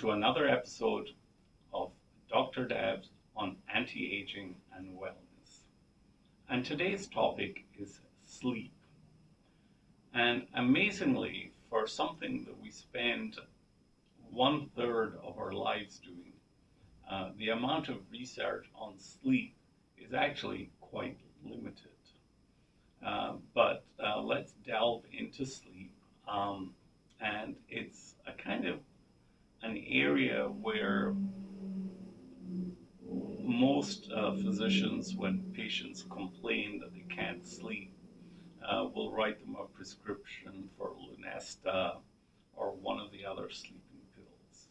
to another episode of Dr. Dabs on anti-aging and wellness. And today's topic is sleep. And amazingly, for something that we spend 1/3 of our lives doing, the amount of research on sleep is actually quite limited. But let's delve into sleep. And it's a kind of an area where most physicians, when patients complain that they can't sleep, will write them a prescription for Lunesta or one of the other sleeping pills.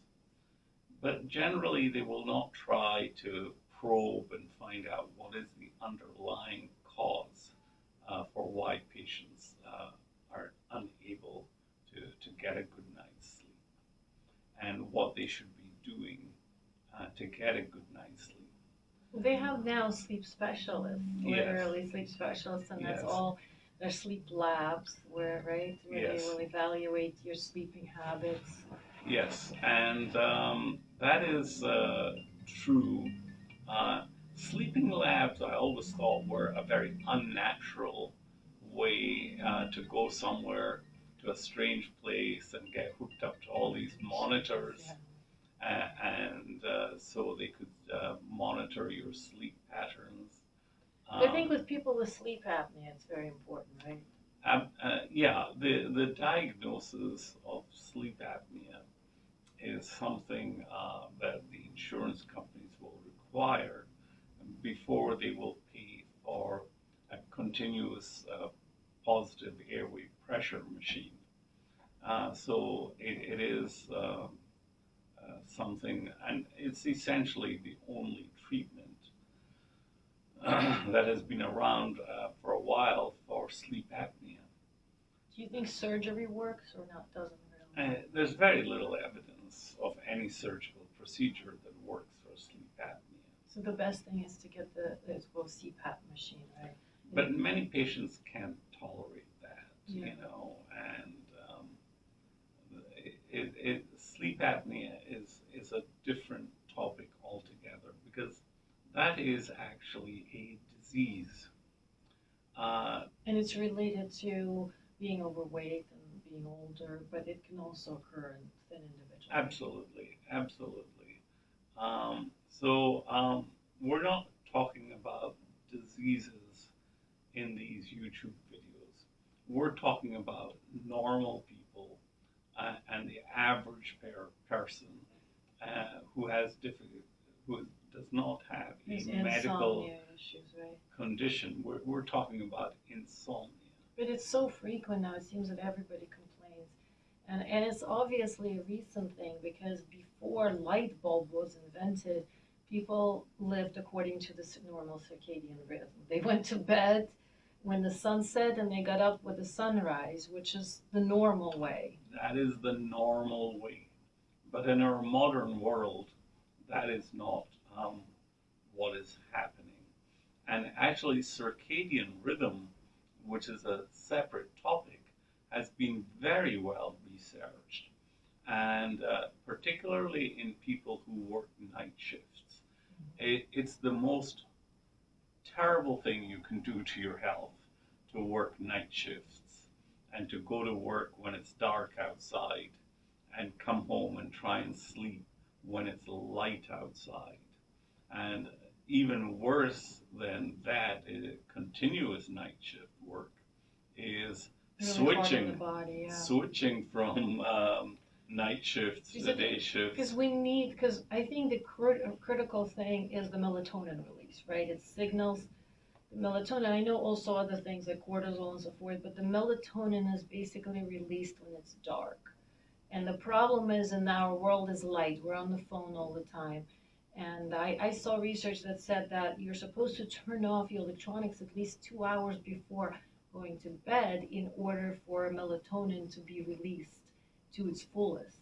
But generally, they will not try to probe and find out what is the underlying cause for why patients are unable to get a good night's sleep, and what they should be doing to get a good night's sleep. They have now sleep specialists, literally Yes. sleep specialists, and that's Yes. all. Their sleep labs, where where Yes. they will evaluate your sleeping habits. Yes, and that is true. Sleeping labs, I always thought, were a very unnatural way to go somewhere to a strange place and get hooked up to all these monitors, and so they could monitor your sleep patterns. But I think with people with sleep apnea, it's very important, right? Yeah, the diagnosis of sleep apnea is something that the insurance companies will require before they will pay for a continuous positive airway pressure machine. So it is something, and it's essentially the only treatment that has been around for a while for sleep apnea. Do you think surgery works or not? Doesn't really? There's very little evidence of any surgical procedure that works for sleep apnea. So the best thing is to get the CPAP machine, right? But many patients can't tolerate that, Yeah. you know, and sleep apnea is a different topic altogether, because that is actually a disease. And it's related to being overweight and being older, but it can also occur in thin individuals. Absolutely, absolutely. So we're not talking about diseases in these YouTube videos. We're talking about normal people and the average person who does not have There's a medical insomnia issues, right? condition. We're talking about insomnia. But it's so frequent now, it seems that everybody complains. And it's obviously a recent thing, because before light bulb was invented, people lived according to the normal circadian rhythm. They went to bed when the sun set and they got up with the sunrise, which is the normal way. That is the normal way. But in our modern world, that is not what is happening. And actually, circadian rhythm, which is a separate topic, has been very well researched, and particularly in people who work night shifts. It's the most terrible thing you can do to your health, to work night shifts and to go to work when it's dark outside and come home and try and sleep when it's light outside. And even worse than that, continuous night shift work is Really hard on the body, yeah. switching from night shifts to day shifts. Because I think the critical thing is the melatonin release, right? It signals the melatonin. I know also other things like cortisol and so forth, but the melatonin is basically released when it's dark. And the problem is, in our world is light. We're on the phone all the time. And I saw research that said that you're supposed to turn off your electronics at least 2 hours before going to bed in order for melatonin to be released to its fullest,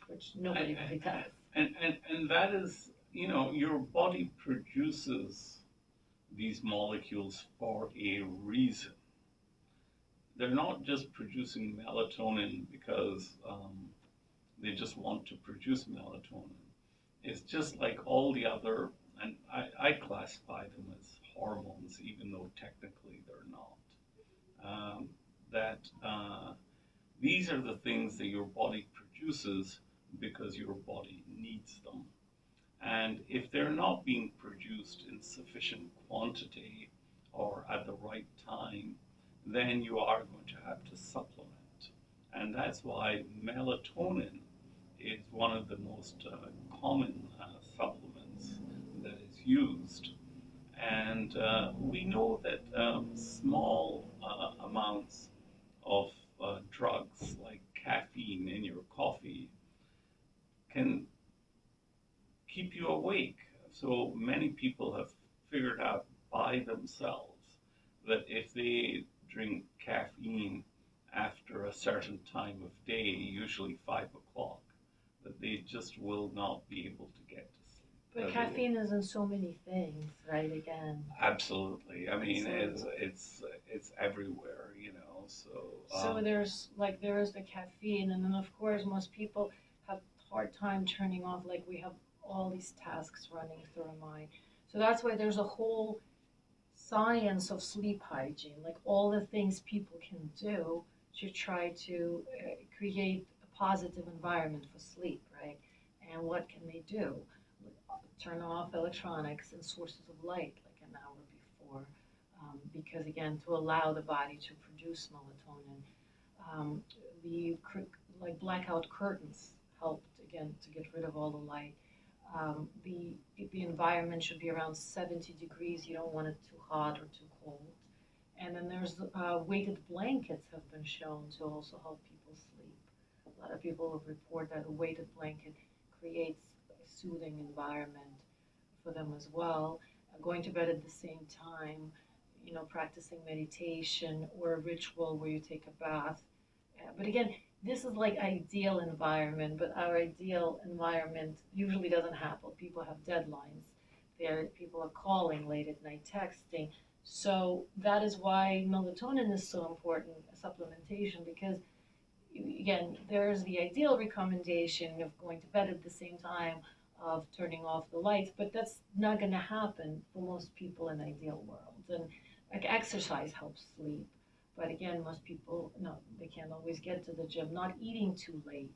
which nobody really does. And that is, you know, your body produces these molecules for a reason. They're not just producing melatonin because They just want to produce melatonin. It's just like all the other, and I classify them as hormones, even though technically they're not. That these are the things that your body produces because your body needs them. And if they're not being produced in sufficient quantity or at the right time, then you are going to have to supplement. And that's why melatonin is one of the most common supplements that is used. And we know that small amounts of drugs like caffeine in your coffee can keep you awake. So many people have figured out by themselves that if they drink caffeine after a certain time of day, usually 5 o'clock, that they just will not be able to get to sleep. But caffeine is in so many things, right? Again. Absolutely. I mean, So, it's everywhere, you know. so there is the caffeine, and then of course most people have a hard time turning off. Like we have all these tasks running through our mind. So that's why there's a whole science of sleep hygiene, like all the things people can do to try to create a positive environment for sleep, right? And what can they do? Turn off electronics and sources of light like an hour before, because again, to allow the body to produce melatonin. Um, the like blackout curtains helped again to get rid of all the light. The environment should be around 70 degrees. You don't want it too hot or too cold. And then there's weighted blankets have been shown to also help people sleep. A lot of people report that a weighted blanket creates a soothing environment for them as well. Going to bed at the same time, practicing meditation or a ritual where you take a bath. But again, this is like ideal environment, but our ideal environment usually doesn't happen. People have deadlines. People are calling late at night, texting. So that is why melatonin is so important, supplementation, because again, there's the ideal recommendation of going to bed at the same time, of turning off the lights, but that's not going to happen for most people in ideal worlds. And like exercise helps sleep, but again, most people no, they can't always get to the gym. Not eating too late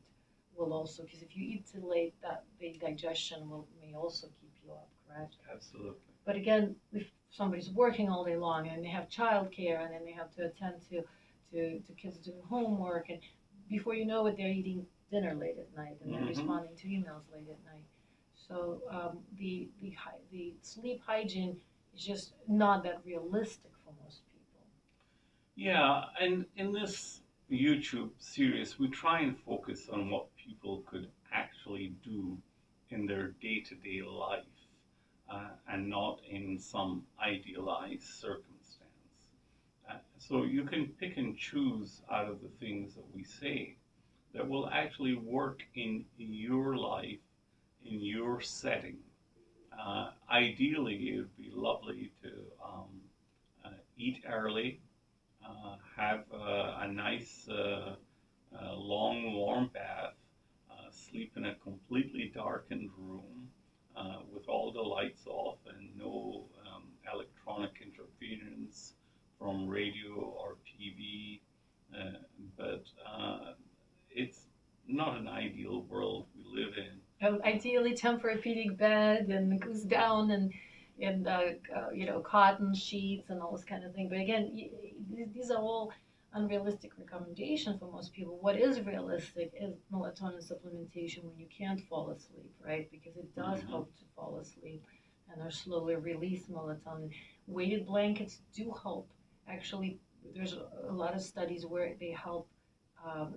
will also, because if you eat too late, that the digestion may also keep you up, correct? Absolutely. But again, if somebody's working all day long and they have childcare and then they have to attend to kids doing homework, and before you know it, they're eating dinner late at night and they're responding to emails late at night. So the sleep hygiene is just not that realistic for most people. Yeah, and in this YouTube series, we try and focus on what people could actually do in their day-to-day life, and not in some idealized circumstance. So you can pick and choose out of the things that we say that will actually work in your life, in your setting. Ideally, it would be lovely to eat early, have a nice long warm bath, sleep in a completely darkened room with all the lights off and no electronic interference from radio or TV. But it's not an ideal world we live in. Ideally, Tempur-Pedic bed and goes down and cotton sheets and all this kind of thing. But again, these are all unrealistic recommendations for most people. What is realistic is melatonin supplementation when you can't fall asleep, right? Because it does help to fall asleep and or slowly release melatonin. Weighted blankets do help. Actually, there's a lot of studies where they help.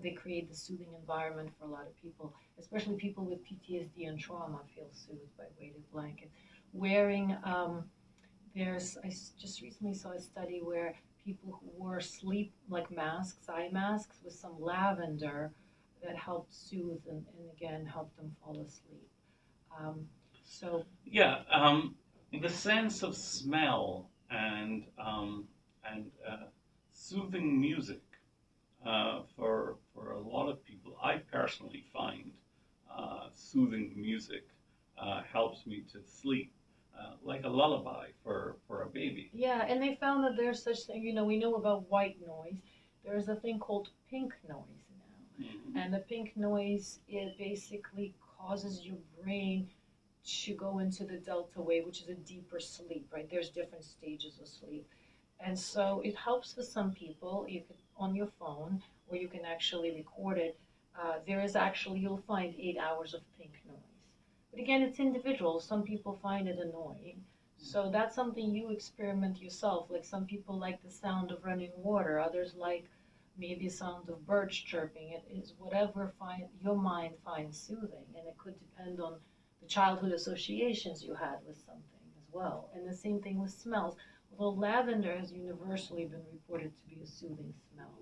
They create the soothing environment for a lot of people, especially people with PTSD and trauma feel soothed by weighted blankets. Wearing, I just recently saw a study where people who wore sleep like masks, eye masks with some lavender that helped soothe and again help them fall asleep. Yeah, the sense of smell and soothing music For a lot of people, I personally find soothing music helps me to sleep, like a lullaby for a baby. Yeah, and they found that there's such thing, we know about white noise. There's a thing called pink noise now. Mm-hmm. And the pink noise, it basically causes your brain to go into the delta wave, which is a deeper sleep, right? There's different stages of sleep. And so it helps for some people. You could on your phone, or you can actually record it. There is actually, you'll find 8 hours of pink noise. But again, it's individual. Some people find it annoying. So that's something you experiment yourself. Like some people like the sound of running water, others like maybe the sound of birds chirping. It is whatever your mind finds soothing, and it could depend on the childhood associations you had with something as well. And the same thing with smells. Although lavender has universally been reported to be a soothing smell.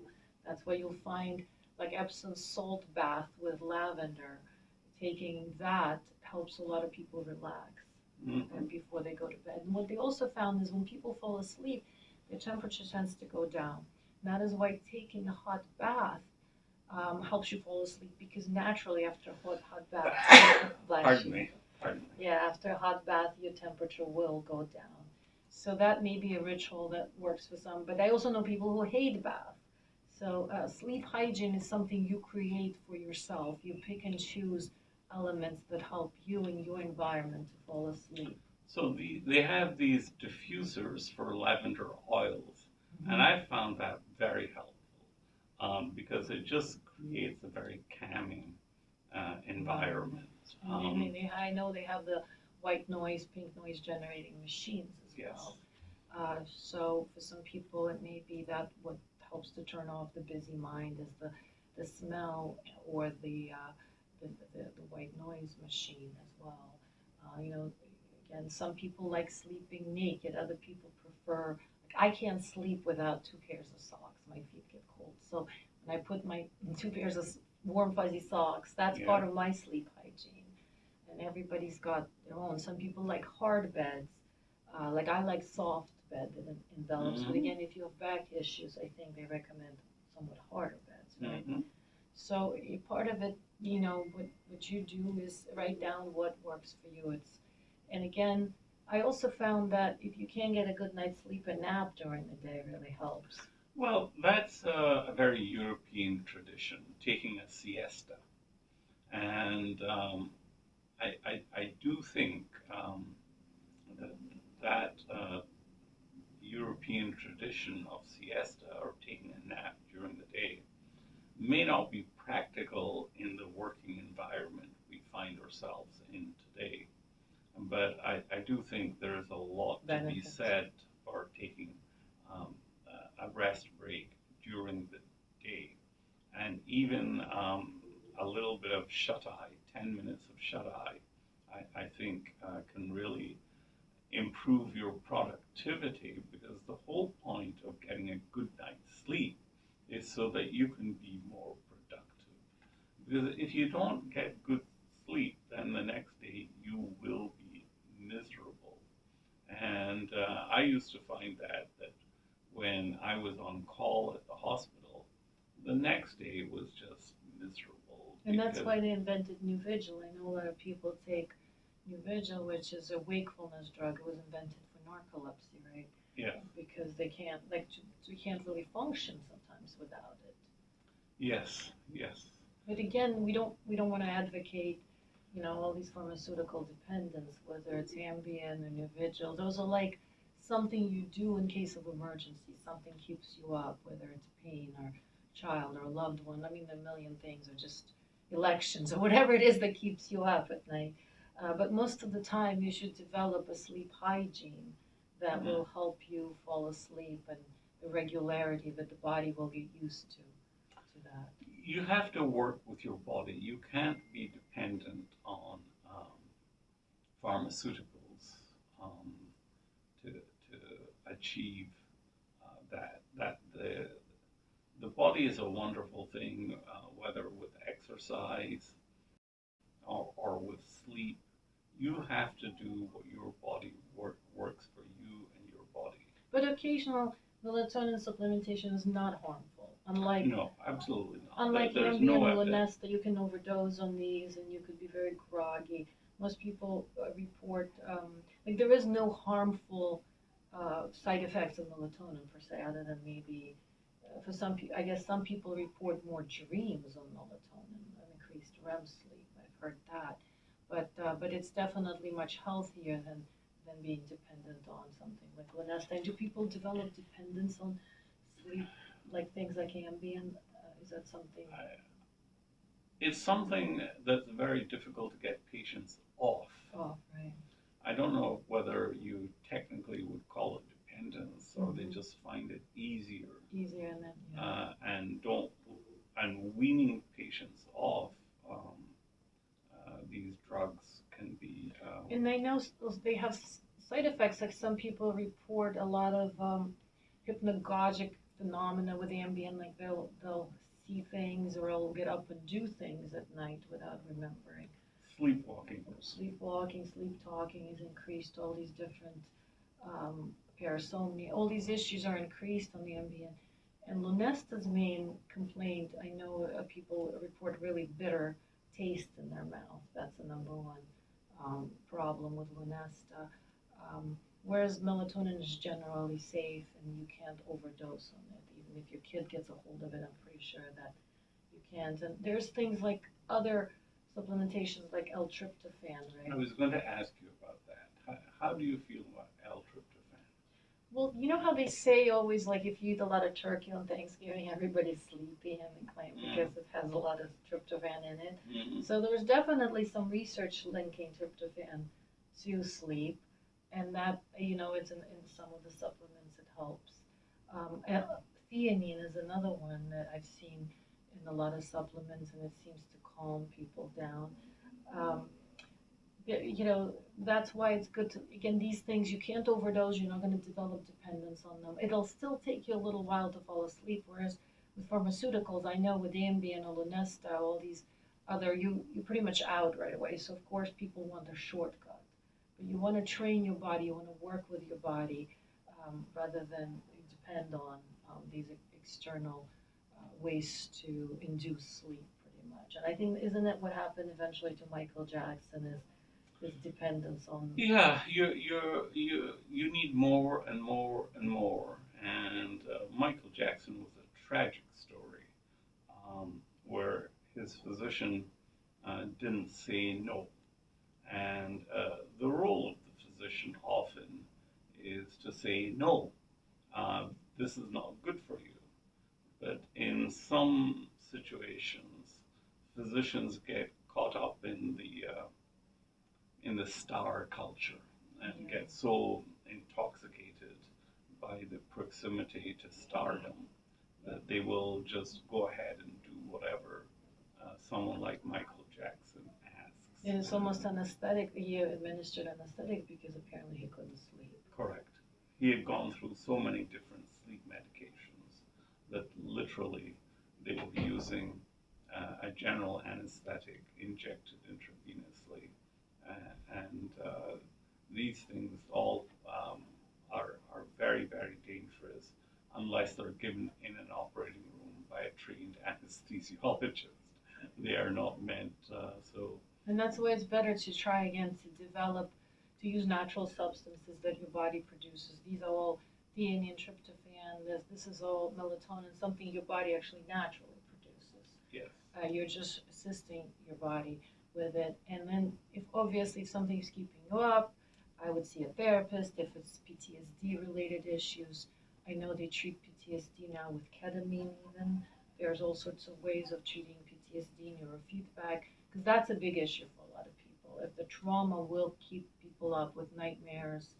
That's why you'll find like Epsom salt bath with lavender. Taking that helps a lot of people relax and before they go to bed. And what they also found is when people fall asleep, their temperature tends to go down. And that is why taking a hot bath helps you fall asleep, because naturally after a hot bath, Pardon me. Pardon me. yeah, after a hot bath, your temperature will go down. So that may be a ritual that works for some. But I also know people who hate bath. So sleep hygiene is something you create for yourself. You pick and choose elements that help you in your environment to fall asleep. So they have these diffusers for lavender oils, and I found that very helpful because it just creates a very calming environment. I know they have the white noise, pink noise generating machines as Yes. well. So for some people, it may be that what helps to turn off the busy mind is the smell or the white noise machine as well. Again, some people like sleeping naked. Other people prefer. Like I can't sleep without 2 pairs of socks. My feet get cold. So when I put my 2 pairs of warm fuzzy socks, that's part of my sleep hygiene. And everybody's got their own. Some people like hard beds. Like I like soft bed that envelops. But again, if you have back issues, I think they recommend somewhat harder beds, right? Mm-hmm. So part of it, what you do is write down what works for you. And again, I also found that if you can get a good night's sleep, a nap during the day really helps. Well, that's a very European tradition, taking a siesta. And I do think that European tradition of siesta or taking a nap during the day may not be practical in the working environment we find ourselves in today. But I do think there's a lot to be said for taking a rest break during the day. And even a little bit of shut-eye, 10 minutes of shut-eye, I think can really improve your productivity, because the whole point of getting a good night's sleep is so that you can be more productive. Because if you don't get good sleep, then the next day you will be miserable. And I used to find that when I was on call at the hospital, the next day was just miserable. And that's why they invented New Vigil. I know a lot of people take New Vigil, which is a wakefulness drug. It was invented for narcolepsy, right? Yeah. Because they can't, we can't really function sometimes without it. Yes, yes. But again, we don't want to advocate, all these pharmaceutical dependence, whether it's Ambien or New Vigil. Those are like something you do in case of emergency. Something keeps you up, whether it's pain or child or a loved one. I mean, there are a million things, or just elections or whatever it is that keeps you up at night. But most of the time, you should develop a sleep hygiene that will help you fall asleep, and the regularity that the body will get used to that. You have to work with your body. You can't be dependent on pharmaceuticals to achieve that the body is a wonderful thing, whether with exercise or with sleep. You have to do what your body works for you and your body. But occasional melatonin supplementation is not harmful. Unlike No, absolutely not. unlike There's Ambien no and evidence. Lunesta, you can overdose on these and you could be very groggy. Most people report like there is no harmful side effects of melatonin per se, other than maybe for some people, I guess some people report more dreams on melatonin and increased REM sleep. I've heard that, but it's definitely much healthier than being dependent on something like Lunesta. And do people develop dependence on sleep, like things like Ambien? Is that something? It's something that's very difficult to get patients off. Oh, right. I don't know whether you technically would call it dependence or they Mhm. just find it easier Easier and then yeah. and don't and weaning patients off these drugs can be. And I know they have side effects. Like some people report a lot of hypnagogic phenomena with Ambien. Like they'll see things or they'll get up and do things at night without remembering. Sleepwalking. Sleepwalking, sleep talking is increased. All these different parasomnia, all these issues are increased on the Ambien. And Lunesta's main complaint, I know people report really bitter taste in their mouth. That's the number one problem with Lunesta. Whereas melatonin is generally safe and you can't overdose on it. Even if your kid gets a hold of it, I'm pretty sure that you can't. And there's things like other supplementations like L-tryptophan, I right? was going to ask you about that. How do you feel about L-tryptophan? Well, you know how they say always, like, if you eat a lot of turkey on Thanksgiving, everybody's sleepy and they claim because it has a lot of tryptophan in it. Mm-hmm. So there's definitely some research linking tryptophan to sleep, and that, it's in some of the supplements it helps. And theanine is another one that I've seen in a lot of supplements, and it seems to calm people down. Um, that's why it's good to, again, these things, you can't overdose, you're not going to develop dependence on them. It'll still take you a little while to fall asleep, whereas with pharmaceuticals, I know with Ambien or Lunesta, all these other, you're pretty much out right away. So of course people want a shortcut, but you want to train your body, you want to work with your body, rather than depend on these external ways to induce sleep pretty much. And I think, isn't that what happened eventually to Michael Jackson, is this dependence on. Yeah, you need more and more and more. And Michael Jackson was a tragic story where his physician didn't say no. And the role of the physician often is to say no, this is not good for you. But in some situations, physicians get caught up in the star culture and get so intoxicated by the proximity to stardom that they will just go ahead and do whatever someone like Michael Jackson asks. And it's almost anesthetic. He administered anesthetic because apparently he couldn't sleep. Correct. He had gone through so many different sleep medications that literally they were using a general anesthetic injected intravenously. And these things all are very, very dangerous unless they're given in an operating room by a trained anesthesiologist. They are not meant so. And that's why it's better to try again to use natural substances that your body produces. These are all theanine, tryptophan. This is all melatonin, something your body actually naturally produces. Yes. You're just assisting your body with it. And then, if something's keeping you up, I would see a therapist. If it's PTSD related issues, I know they treat PTSD now with ketamine. Even there's all sorts of ways of treating PTSD, neurofeedback, because that's a big issue for a lot of people. If the trauma will keep people up with nightmares,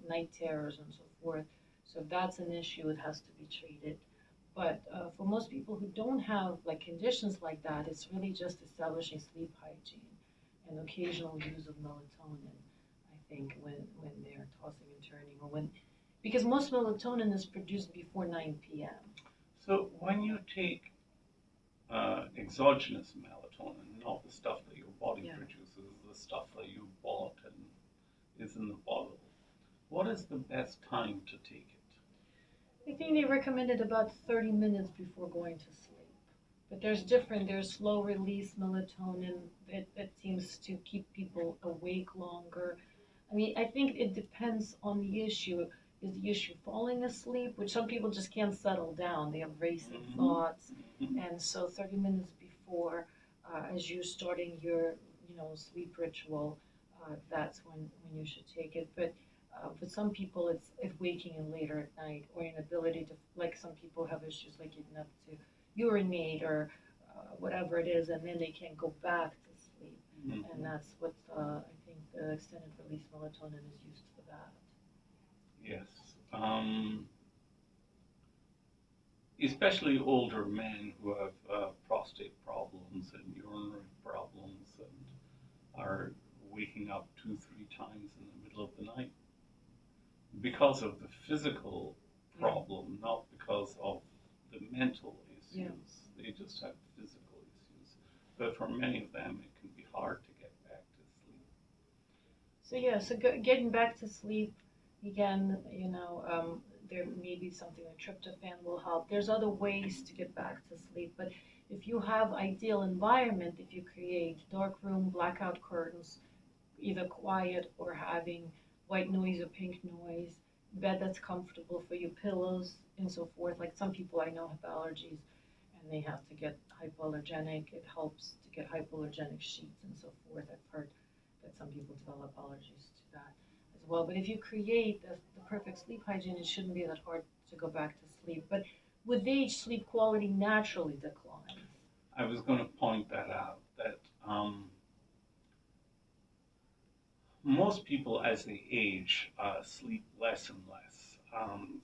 night terrors and so forth. So if that's an issue, it has to be treated. But for most people who don't have like conditions like that, it's really just establishing sleep hygiene and occasional use of melatonin. I think when they're tossing and turning, because most melatonin is produced before 9 p.m. So when you take exogenous melatonin, not the stuff that your body produces, the stuff that you bought and is in the bottle, what is the best time to take it? I think they recommended about 30 minutes before going to sleep. But there's slow release melatonin that seems to keep people awake longer. I mean, I think it depends on the issue. Is the issue falling asleep, which some people just can't settle down? They have racing thoughts, and so 30 minutes before, as you're starting your, sleep ritual, that's when you should take it. But for some people, it's if waking in later at night or inability to, like some people have issues like getting up to urinate or whatever it is, and then they can't go back to sleep. And that's what I think the extended release melatonin is used for that. Yes. Especially older men who have prostate problems and urinary problems and are waking up 2, 3 times in the middle of the night because of the physical problem, not because of the mental issues. Yeah. They just have physical issues. But for many of them, it can be hard to get back to sleep. So yeah, getting back to sleep again, there may be something like tryptophan will help. There's other ways to get back to sleep, but if you have ideal environment, if you create dark room, blackout curtains, either quiet or having white noise or pink noise, bed that's comfortable for you, pillows and so forth. Like some people I know have allergies and they have to get hypoallergenic. It helps to get hypoallergenic sheets and so forth. I've heard that some people develop allergies to that as well. But if you create the perfect sleep hygiene, it shouldn't be that hard to go back to sleep. But with age, sleep quality naturally declines. I was going to point that out, that most people as they age sleep less and less.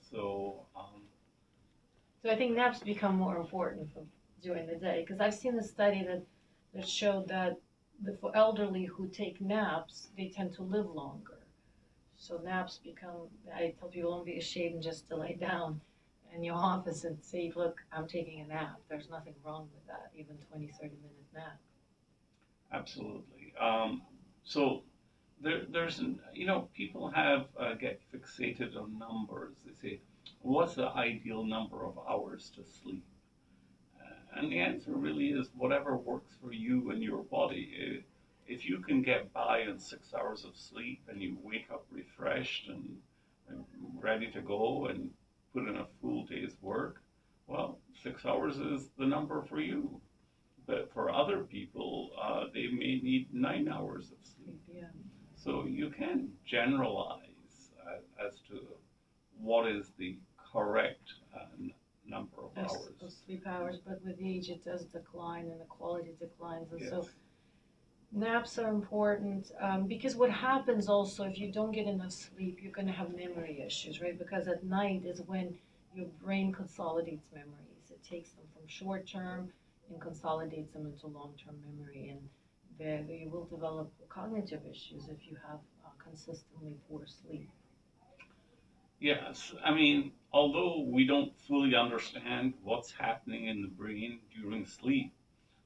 So I think naps become more important during the day because I've seen a study that showed that for elderly who take naps, they tend to live longer. So naps become, I tell people, don't be ashamed just to lay down in your office and say, look, I'm taking a nap. There's nothing wrong with that, even 20, 30-minute nap. Absolutely. So there's, people get fixated on numbers. They say, what's the ideal number of hours to sleep? And the answer really is whatever works for you and your body. If you can get by on 6 hours of sleep and you wake up refreshed and ready to go and put in a full day's work, well, 6 hours is the number for you. But for other people, they may need 9 hours of sleep. Yeah. So you can generalize as to what is the correct number of hours. Of sleep hours, but with age it does decline and the quality declines. And Yes. so naps are important because what happens also if you don't get enough sleep, you're going to have memory issues, right? Because at night is when your brain consolidates memories. It takes them from short term and consolidates them into long-term memory, and there you will develop cognitive issues if you have consistently poor sleep. Yes, I mean, although we don't fully understand what's happening in the brain during sleep,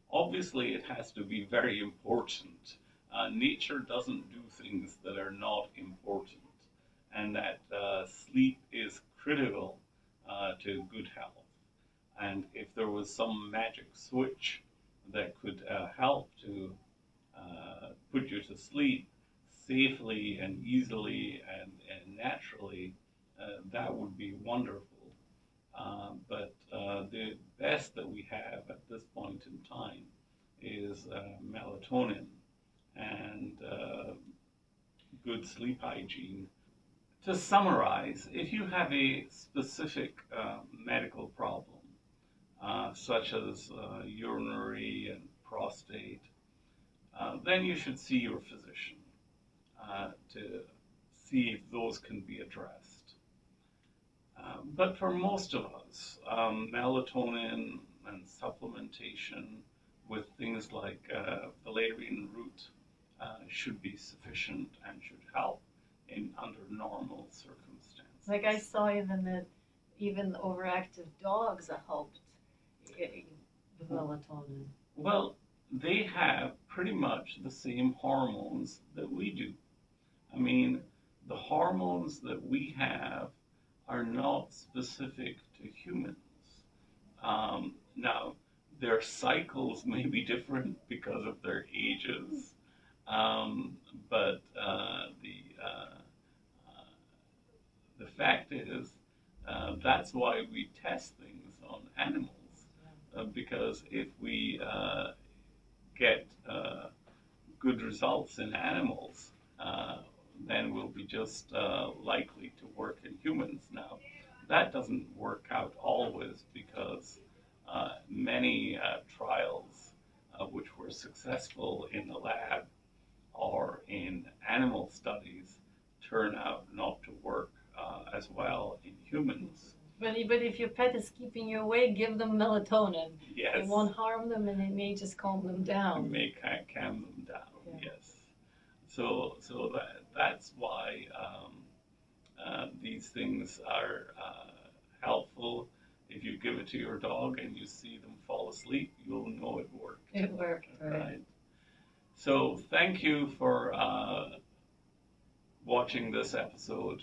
obviously it has to be very important. Nature doesn't do things that are not important, and that sleep is critical to good health. And if there was some magic switch that could help to put you to sleep safely and easily and naturally, that would be wonderful. But the best that we have at this point in time is melatonin and good sleep hygiene. To summarize, if you have a specific medical problem, such as urinary and prostate, then you should see your physician to see if those can be addressed. But for most of us, melatonin and supplementation with things like valerian root should be sufficient and should help under normal circumstances. Like I saw even overactive dogs are helped with melatonin. Well, they have pretty much the same hormones that we do. I mean, the hormones that we have are not specific to humans. Now, their cycles may be different because of their ages, but the fact is, that's why we test things on animals, because if we get good results in animals, then we'll be just likely to work in humans. Now, that doesn't work out always because many trials which were successful in the lab or in animal studies turn out not to work as well in humans. But if your pet is keeping you awake, give them melatonin. Yes. It won't harm them, and it may just calm them down. It may calm them down. Yeah. Yes. So that's why these things are helpful. If you give it to your dog and you see them fall asleep, you'll know it worked. It worked, Right. So thank you for watching this episode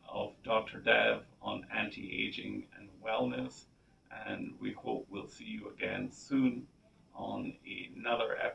of Dr. Dev on anti-aging and wellness, and we hope we'll see you again soon on another episode